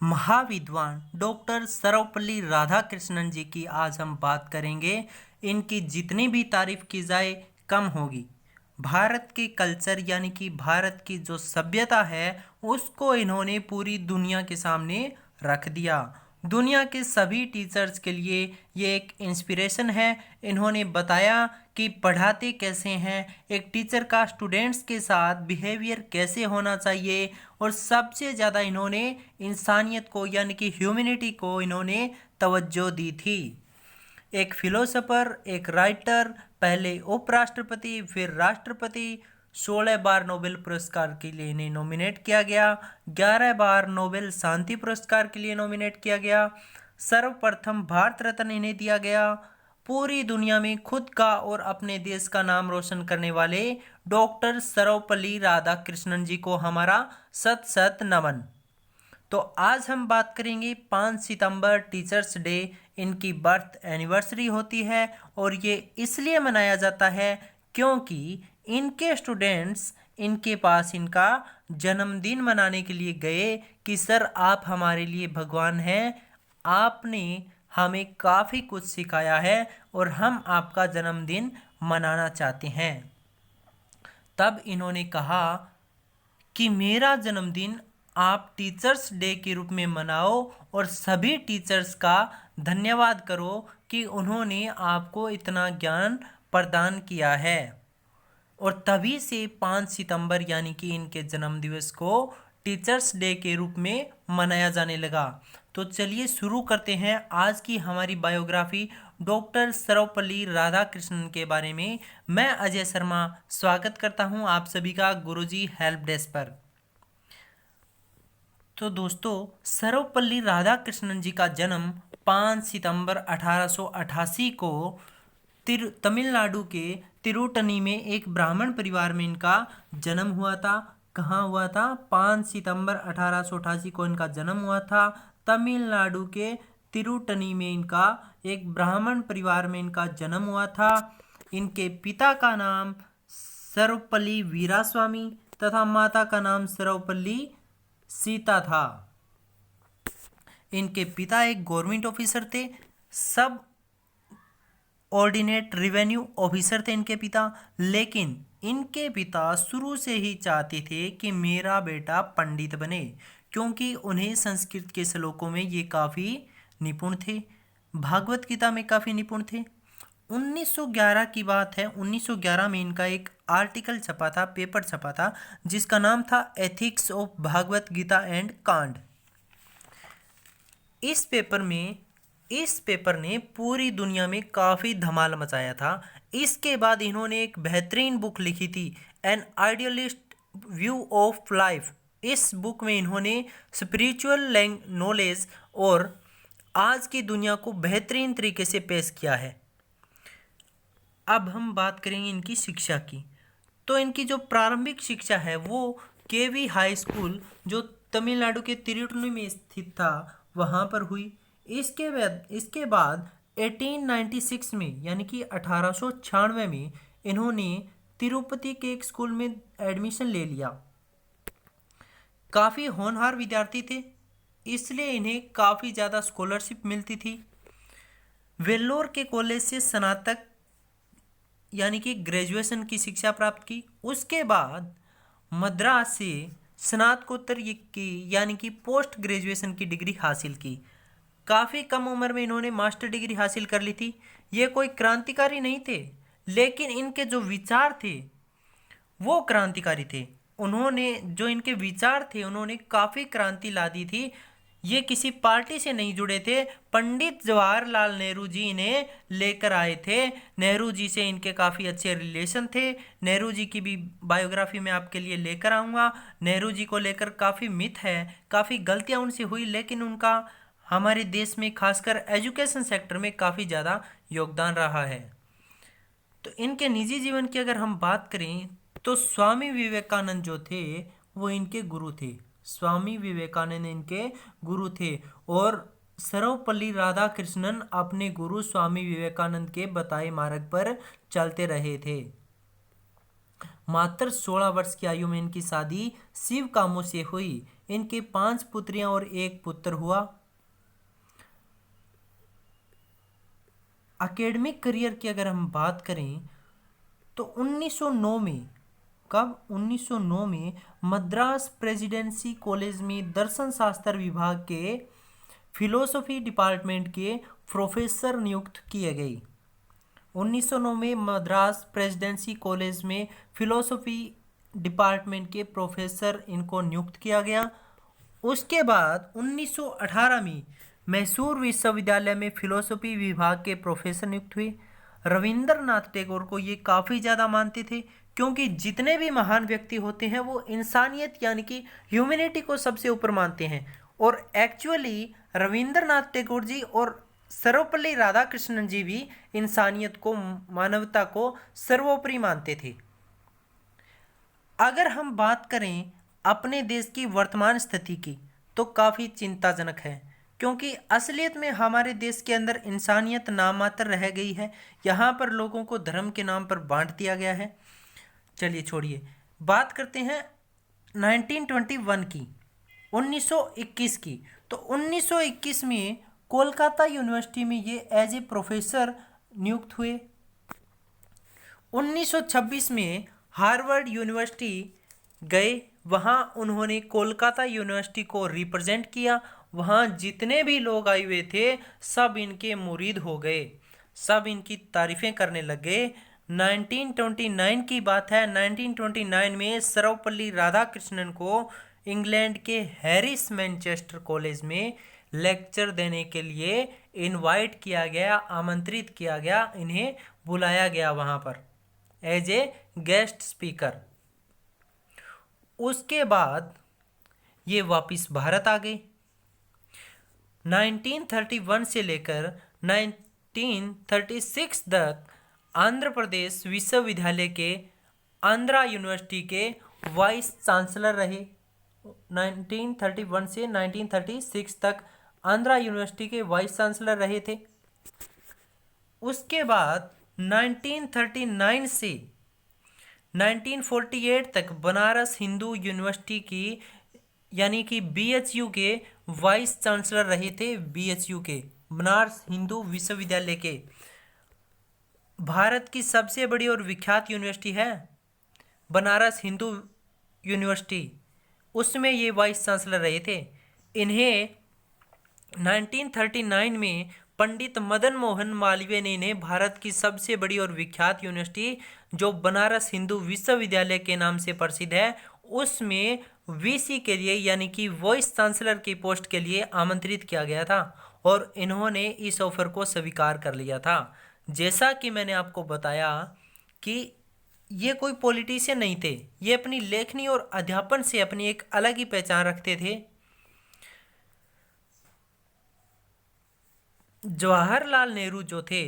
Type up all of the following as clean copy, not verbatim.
महाविद्वान doctor Sarvepalli Radhakrishnan जी की आज हम बात करेंगे। इनकी जितनी भी तारीफ की जाए कम होगी। भारत के कल्चर यानी कि भारत की जो सभ्यता है उसको इन्होंने पूरी दुनिया के सामने रख दिया। दुनिया के सभी टीचर्स के लिए ये एक इंस्पिरेशन है। इन्होंने बताया कि पढ़ाते कैसे हैं, एक टीचर का स्टूडेंट्स के साथ बिहेवियर कैसे होना चाहिए, और सबसे ज़्यादा इन्होंने इंसानियत को यानी कि ह्यूमैनिटी को इन्होंने तवज्जो दी थी। एक फिलोसोफर, एक राइटर, पहले उपराष्ट्रपति फिर राष्ट्रपति, 16 बार नोबेल पुरस्कार के लिए इन्हें नॉमिनेट किया गया, 11 बार नोबेल शांति पुरस्कार के लिए नॉमिनेट किया गया, सर्वप्रथम भारत रत्न इन्हें दिया गया। पूरी दुनिया में खुद का और अपने देश का नाम रोशन करने वाले डॉक्टर सर्वपल्ली राधाकृष्णन जी को हमारा सत सत नमन। तो आज हम बात करेंगे 5 सितंबर टीचर्स डे। इनकी बर्थ एनिवर्सरी होती है और ये इसलिए मनाया जाता है क्योंकि इनके स्टूडेंट्स इनके पास इनका जन्मदिन मनाने के लिए गए कि सर आप हमारे लिए भगवान हैं, आपने हमें काफ़ी कुछ सिखाया है और हम आपका जन्मदिन मनाना चाहते हैं। तब इन्होंने कहा कि मेरा जन्मदिन आप टीचर्स डे के रूप में मनाओ और सभी टीचर्स का धन्यवाद करो कि उन्होंने आपको इतना ज्ञान प्रदान किया है। और तभी से 5 सितंबर यानी कि इनके जन्मदिवस को टीचर्स डे के रूप में मनाया जाने लगा। तो चलिए शुरू करते हैं आज की हमारी बायोग्राफी डॉक्टर सर्वपल्ली राधाकृष्णन के बारे में। मैं अजय शर्मा स्वागत करता हूं आप सभी का गुरुजी हेल्प डेस्क पर। तो दोस्तों, सर्वपल्ली राधाकृष्णन जी का जन्म 5 सितंबर 1888 को तमिलनाडु के तिरुटनी में एक ब्राह्मण परिवार में इनका जन्म हुआ था। कहाँ हुआ था? 5 सितंबर 1888 को इनका जन्म हुआ था। तमिलनाडु के तिरुटनी में इनका एक ब्राह्मण परिवार में इनका जन्म हुआ था। इनके पिता का नाम सर्वपल्ली वीरास्वामी तथा माता का नाम सर्वपल्ली सीता था। इनके पिता एक गवर्नमेंट ऑफिसर थे, सब ऑर्डिनेट रेवेन्यू ऑफिसर थे इनके पिता। लेकिन इनके पिता शुरू से ही चाहते थे कि मेरा बेटा पंडित बने, क्योंकि उन्हें संस्कृत के श्लोकों में ये काफ़ी निपुण थे, भागवत गीता में काफ़ी निपुण थे। 1911 की बात है। 1911 में इनका एक आर्टिकल छपा था, पेपर छपा था, जिसका नाम था ethics of Bhagavad Gita and कांड। इस पेपर ने पूरी दुनिया में काफ़ी धमाल मचाया था। इसके बाद इन्होंने एक बेहतरीन बुक लिखी थी, an idealist view of life. इस बुक में इन्होंने स्पिरिचुअल नॉलेज और आज की दुनिया को बेहतरीन तरीके से पेश किया है। अब हम बात करेंगे इनकी शिक्षा की। तो इनकी जो प्रारंभिक शिक्षा है वो केवी हाई स्कूल, जो तमिलनाडु के तिरुटनी में स्थित था, वहाँ पर हुई। इसके बाद 1896 में यानी कि 1896 में इन्होंने तिरुपति के एक स्कूल में एडमिशन ले लिया। काफ़ी होनहार विद्यार्थी थे, इसलिए इन्हें काफ़ी ज़्यादा स्कॉलरशिप मिलती थी। वेल्लोर के कॉलेज से स्नातक यानी कि ग्रेजुएशन की शिक्षा प्राप्त की। उसके बाद मद्रास से स्नातकोत्तर की यानी कि पोस्ट ग्रेजुएशन की डिग्री हासिल की। काफ़ी कम उम्र में इन्होंने मास्टर डिग्री हासिल कर ली थी। ये कोई क्रांतिकारी नहीं थे, लेकिन इनके जो विचार थे वो क्रांतिकारी थे। इनके विचार थे उन्होंने काफ़ी क्रांति ला दी थी। ये किसी पार्टी से नहीं जुड़े थे, पंडित जवाहरलाल नेहरू जी इन्हें लेकर आए थे। नेहरू जी से इनके काफ़ी अच्छे रिलेशन थे। नेहरू जी की भी बायोग्राफी में आपके लिए लेकर आऊँगा। नेहरू जी को लेकर काफ़ी मिथ है, काफ़ी गलतियाँ उनसे हुई, लेकिन उनका हमारे देश में खासकर एजुकेशन सेक्टर में काफ़ी ज़्यादा योगदान रहा है। तो इनके निजी जीवन की अगर हम बात करें तो स्वामी विवेकानंद जो थे वो इनके गुरु थे। स्वामी विवेकानंद इनके गुरु थे और सर्वपल्ली राधाकृष्णन अपने गुरु स्वामी विवेकानंद के बताए मार्ग पर चलते रहे थे। मात्र 16 वर्ष की आयु में इनकी शादी शिव कामों से हुई। इनके 5 पुत्रियां और 1 पुत्र हुआ। एकेडमिक करियर की अगर हम बात करें तो 1909 में, कब, 1909 में मद्रास प्रेसिडेंसी कॉलेज में दर्शन शास्त्र विभाग के फिलोसफी डिपार्टमेंट के प्रोफेसर नियुक्त किए गए। 1909 में मद्रास प्रेसिडेंसी कॉलेज में फिलोसफी डिपार्टमेंट के प्रोफेसर इनको नियुक्त किया गया। उसके बाद 1918 में मैसूर विश्वविद्यालय में फिलोसफी विभाग के प्रोफेसर नियुक्त हुए। रविंद्रनाथ टैगोर को ये काफ़ी ज़्यादा मानते थे, क्योंकि जितने भी महान व्यक्ति होते हैं वो इंसानियत यानी कि ह्यूमैनिटी को सबसे ऊपर मानते हैं। और एक्चुअली रविंद्रनाथ टैगोर जी और सर्वपल्ली राधाकृष्णन जी भी इंसानियत को, मानवता को सर्वोपरि मानते थे। अगर हम बात करें अपने देश की वर्तमान स्थिति की तो काफ़ी चिंताजनक है, क्योंकि असलियत में हमारे देश के अंदर इंसानियत नामात्र रह गई है। यहाँ पर लोगों को धर्म के नाम पर बांट दिया गया है। चलिए छोड़िए, बात करते हैं 1921 की, 1921 की। तो 1921 में कोलकाता यूनिवर्सिटी में ये एज ए प्रोफेसर नियुक्त हुए। 1926 में हार्वर्ड यूनिवर्सिटी गए, वहाँ उन्होंने कोलकाता यूनिवर्सिटी को रिप्रेजेंट किया। वहाँ जितने भी लोग आए हुए थे सब इनके मुरीद हो गए, सब इनकी तारीफ़ें करने लगे। 1929 की बात है। 1929 में सर्वपल्ली राधाकृष्णन को इंग्लैंड के हैरिस मैनचेस्टर कॉलेज में लेक्चर देने के लिए इनवाइट किया गया, आमंत्रित किया गया, इन्हें बुलाया गया वहाँ पर एज ए गेस्ट स्पीकर। उसके बाद ये वापस भारत आ गए। 1931 से लेकर 1936 तक आंध्र प्रदेश विश्वविद्यालय के आंध्रा यूनिवर्सिटी के वाइस चांसलर रहे। 1931 से 1936 तक आंध्रा यूनिवर्सिटी के वाइस चांसलर रहे थे। उसके बाद 1939 से 1948 तक बनारस हिंदू यूनिवर्सिटी की यानी कि BHU के वाइस चांसलर रहे थे। BHU के, बनारस हिंदू विश्वविद्यालय के, भारत की सबसे बड़ी और विख्यात यूनिवर्सिटी है बनारस हिंदू यूनिवर्सिटी, उसमें ये वाइस चांसलर रहे थे। इन्हें 1939 में पंडित मदन मोहन मालवीय ने इन्हें भारत की सबसे बड़ी और विख्यात यूनिवर्सिटी जो बनारस हिंदू विश्वविद्यालय के नाम से प्रसिद्ध है उसमें VC के लिए यानी कि वाइस चांसलर की पोस्ट के लिए आमंत्रित किया गया था और इन्होंने इस ऑफर को स्वीकार कर लिया था। जैसा कि मैंने आपको बताया कि ये कोई पॉलिटिशियन नहीं थे, ये अपनी लेखनी और अध्यापन से अपनी एक अलग ही पहचान रखते थे। जवाहरलाल नेहरू जो थे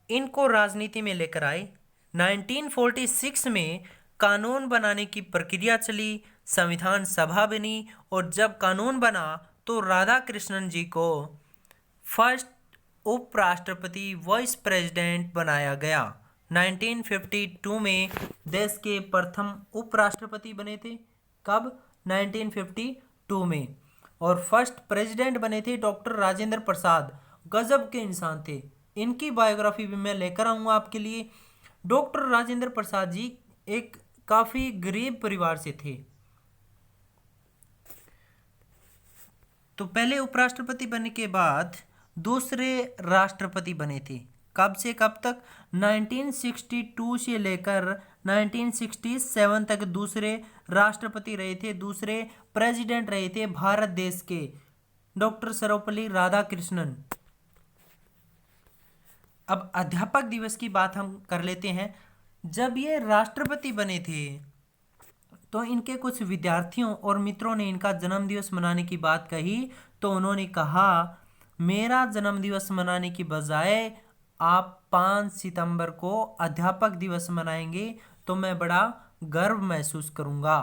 इनको राजनीति में लेकर आए। 1946 में कानून बनाने की प्रक्रिया चली, संविधान सभा बनी और जब कानून बना तो राधाकृष्णन जी को फर्स्ट उपराष्ट्रपति वाइस प्रेसिडेंट बनाया गया। 1952 में देश के प्रथम उपराष्ट्रपति बने थे। कब? 1952 में। और फर्स्ट प्रेसिडेंट बने थे डॉक्टर राजेंद्र प्रसाद। गजब के इंसान थे, इनकी बायोग्राफी भी मैं लेकर आऊँगा आपके लिए। डॉक्टर राजेंद्र प्रसाद जी एक काफ़ी गरीब परिवार से थे। तो पहले उपराष्ट्रपति बनने के बाद दूसरे राष्ट्रपति बने थे। कब से कब तक? 1962 से लेकर 1967 तक दूसरे राष्ट्रपति रहे थे, दूसरे प्रेसिडेंट रहे थे भारत देश के डॉक्टर सर्वपल्ली राधाकृष्णन। अब अध्यापक दिवस की बात हम कर लेते हैं। जब ये राष्ट्रपति बने थे तो इनके कुछ विद्यार्थियों और मित्रों ने इनका जन्मदिवस मनाने की बात कही तो उन्होंने कहा मेरा जन्मदिवस मनाने की बजाय आप 5 सितंबर को अध्यापक दिवस मनाएंगे तो मैं बड़ा गर्व महसूस करूंगा।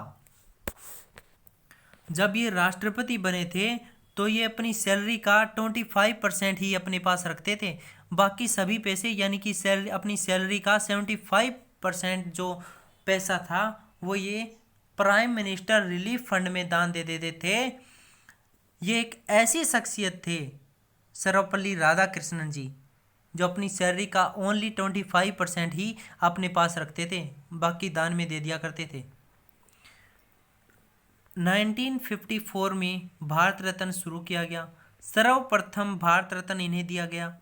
जब ये राष्ट्रपति बने थे तो ये अपनी सैलरी का 25% ही अपने पास रखते थे, बाकी सभी पैसे यानी कि अपनी सैलरी का 75% जो पैसा था वो ये प्राइम मिनिस्टर रिलीफ फंड में दान दे देते थे ये एक ऐसी शख्सियत थे सर्वपल्ली राधाकृष्णन जी, जो अपनी सैलरी का ओनली 25% ही अपने पास रखते थे, बाकी दान में दे दिया करते थे। 1954 में भारत रत्न शुरू किया गया। सर्वप्रथम भारत रत्न इन्हें दिया गया।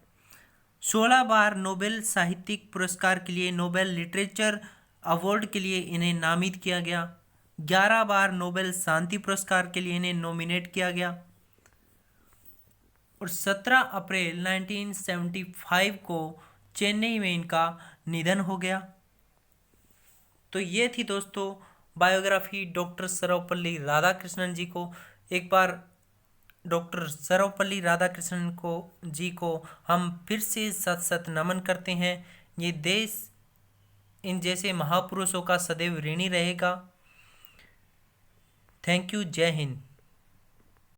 16 बार नोबेल साहित्यिक पुरस्कार के लिए, नोबेल लिटरेचर अवार्ड के लिए इन्हें नामित किया गया। 11 बार नोबेल शांति पुरस्कार के लिए इन्हें नॉमिनेट किया गया। और 17 अप्रैल 1975 को चेन्नई में इनका निधन हो गया। तो ये थी दोस्तों बायोग्राफी डॉक्टर सर्वपल्ली राधाकृष्णन जी को। एक बार डॉक्टर सर्वपल्ली राधाकृष्णन जी को हम फिर से सत सत नमन करते हैं। ये देश इन जैसे महापुरुषों का सदैव ऋणी रहेगा। Thank you. जय हिंद।